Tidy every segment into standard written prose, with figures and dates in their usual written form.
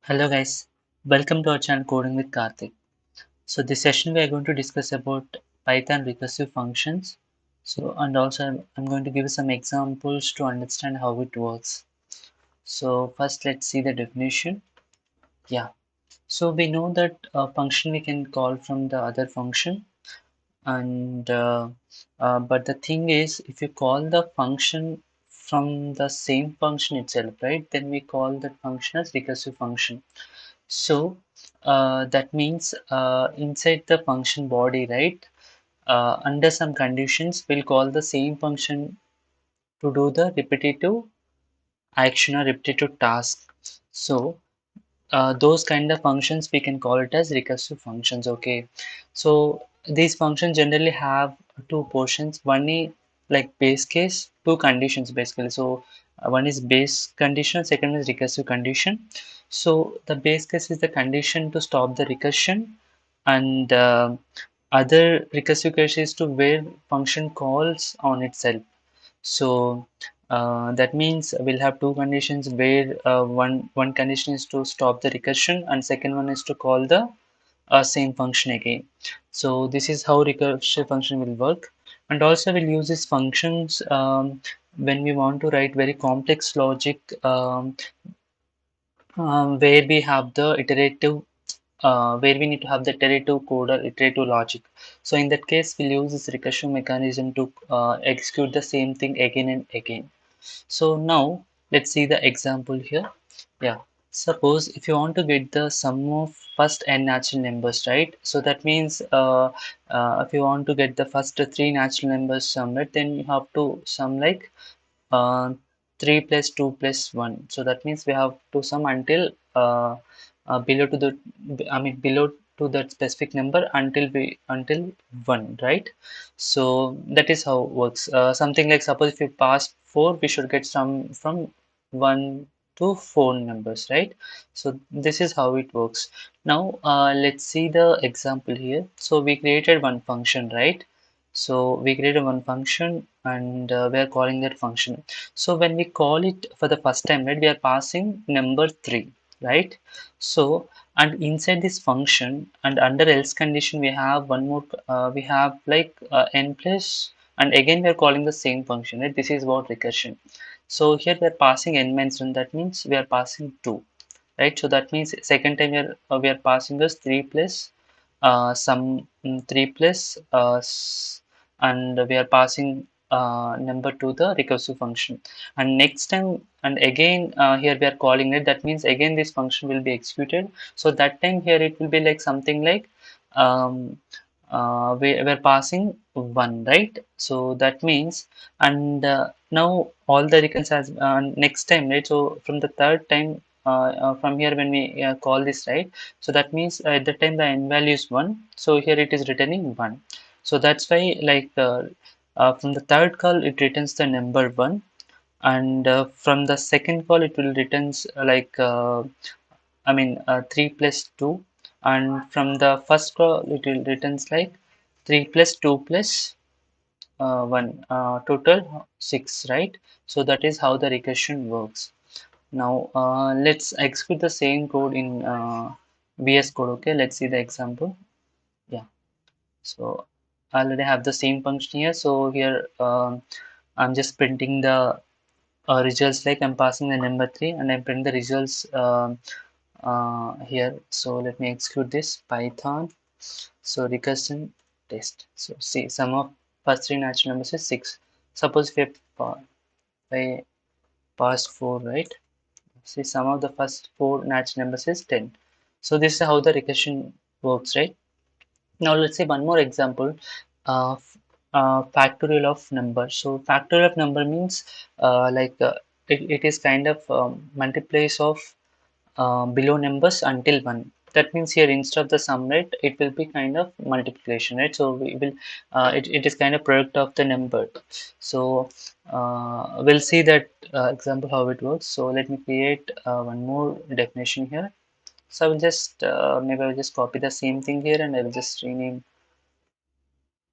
Hello guys, welcome to our channel Coding with Karthik. So this session we are going to discuss about Python recursive functions. So and also I'm going to give you some examples to understand how it works. So first let's see the definition. Yeah. So we know that a function we can call from the other function and but the thing is if you call the function from the same function itself, right, then we call that function as recursive function. So that means inside the function body, right? Under some conditions, we'll call the same function to do the repetitive action or repetitive task. So those kind of functions we can call it as recursive functions. Okay, so these functions generally have two portions. One is like base case, two conditions basically. So one is base condition, second is recursive condition. So the base case is the condition to stop the recursion, and other recursive case is to where function calls on itself. So that means we'll have two conditions where one condition is to stop the recursion and second one is to call the same function again. So this is how recursive function will work. And also we'll use these functions when we want to write very complex logic, where we have the iterative where we need to have the iterative code or iterative logic. So in that case, we'll use this recursion mechanism to execute the same thing again and again. So now let's see the example here. Yeah. Suppose if you want to get the sum of first n natural numbers, right? So that means if you want to get the first three natural numbers summed, then you have to sum like uh, 3 plus 2 plus 1. So that means we have to sum until below to the below to that specific number until 1, right? So that is how it works. Something like suppose if you pass 4, we should get sum from 1 to 4 numbers, right? So this is how it works. Now let's see the example here. So we created one function, right? So we created one function and we are calling that function. So when we call it for the first time, right, we are passing number 3, right? So and inside this function and under else condition we have one more, we have like n plus, and again we are calling the same function, right? This is about recursion. So here we are passing n minus 1, that means we are passing 2, right? So that means second time we are passing us 3 plus some 3 plus and we are passing number to the recursive function, and next time and again here we are calling it, that means again this function will be executed. So that time here it will be like something like um, we're passing 1, right? So that means, and now all the recurrence has next time, right? So from the third time from here when we call this, right? So that means at the time the n value is 1, so here it is returning 1. So that's why like from the third call it returns the number 1, and from the second call it will returns 3 plus 2, and from the first call it will returns like 3 plus 2 plus 1, total 6, right? So that is how the recursion works. Now let's execute the same code in VS Code. Okay, let's see the example. Yeah, so I already have the same function here. So here I'm just printing the results, like I'm passing the number 3 and I'm printing the results here. So let me execute this Python. So recursion test. So see, sum of first three natural numbers is 6. Suppose if I passed 4, right? See, sum of the first four natural numbers is 10. So this is how the recursion works, right? Now let's say one more example. Factorial of number. So factorial of number means it is kind of multiplies of below numbers until 1. That means here instead of the sum, right, it will be kind of multiplication, right? So we will it is kind of product of the number. So we'll see that example how it works. So let me create one more definition here. So I will just maybe I'll just copy the same thing here and I will just rename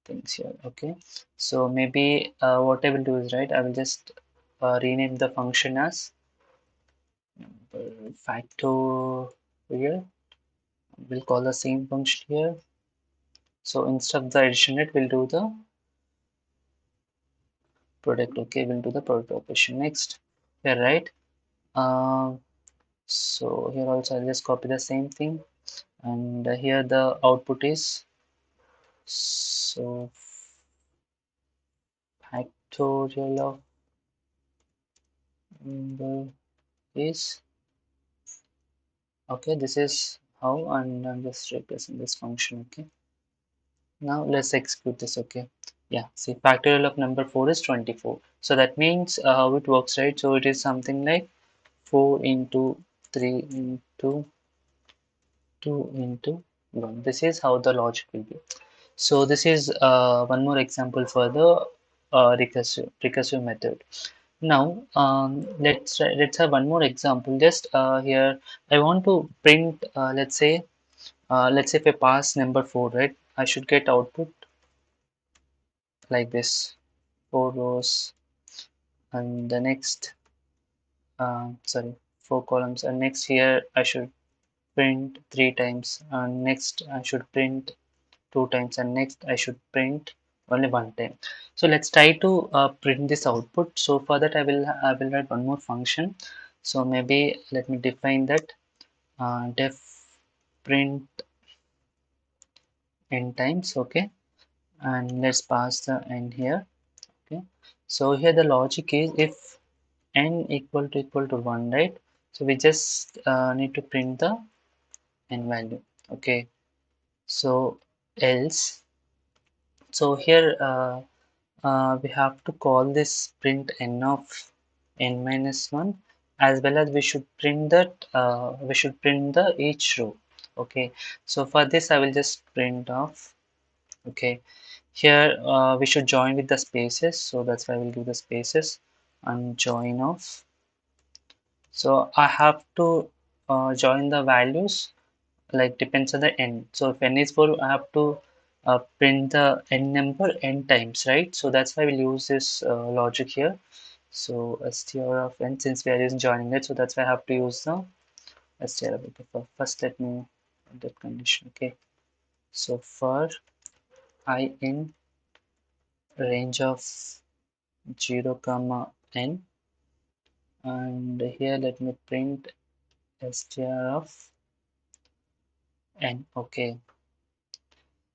things here. Okay, so maybe what I will do is, right, I will just rename the function as factor. here. We'll call the same function here. So instead of the addition rate, we'll do the product. Okay, we'll do the product operation next. Yeah, right. Um, so here also I'll just copy the same thing, and here the output is so factorial of number is okay. This is how, and I'm just replacing this function. Okay, now let's execute this. Okay, yeah. See, factorial of number 4 is 24. So that means how it works, right? So it is something like 4 into 3 into 2 into 1. This is how the logic will be. So this is one more example for the recursive method. Now let's have one more example. Just here I want to print. Let's say if I pass number 4, right? I should get output like this: 4 rows, and the next sorry, 4 columns, and next here I should print 3 times, and next I should print 2 times, and next I should print only 1 time. So let's try to print this output. So for that I will write one more function. So maybe let me define that def print n times. Okay, and let's pass the n here. Okay, so here the logic is if n equal to 1, right? So we just need to print the n value. Okay, so else, so here we have to call this print n of n minus 1, as well as we should print the each row. Okay, so for this I will just print off. Okay, here we should join with the spaces, so that's why we'll do the spaces and join off. So I have to join the values like depends on the n. So if n is 4, I have to print the n number n times, right? So that's why we'll use this logic here. So str of n, since we are using joining it, so that's why I have to use the str of it. First let me put that condition. Okay, so for I in range of 0 comma n, and here let me print str of n. Okay,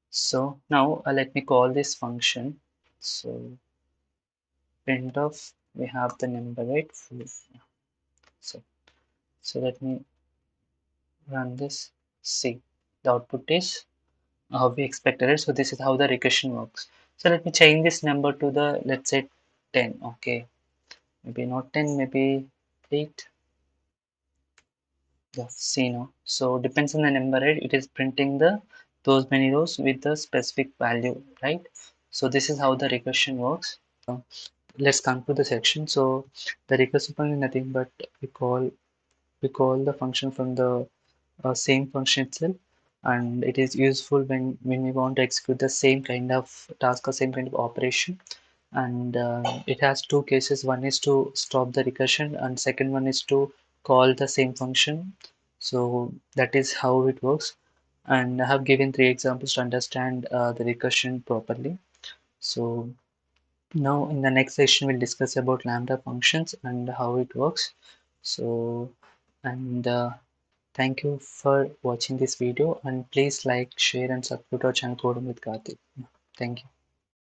so now let me call this function. So print of, we have the number, right? So so let me run this. See, the output is how we expected it. So this is how the recursion works. So let me change this number to the, let's say, 10. Okay, maybe not 10, maybe 8. Yeah, see now. So depends on the number, right? It is printing the those many rows with the specific value, right? So this is how the recursion works. Let's conclude the section. So the recursive function is nothing but we call the function from the same function itself, and it is useful when we want to execute the same kind of task or same kind of operation. And it has two cases: one is to stop the recursion, and second one is to call the same function. So that is how it works, and I have given 3 examples to understand the recursion properly. So now in the next session we'll discuss about lambda functions and how it works. So, and thank you for watching this video, and please like, share and subscribe to our channel Coding with Karthik. Thank you.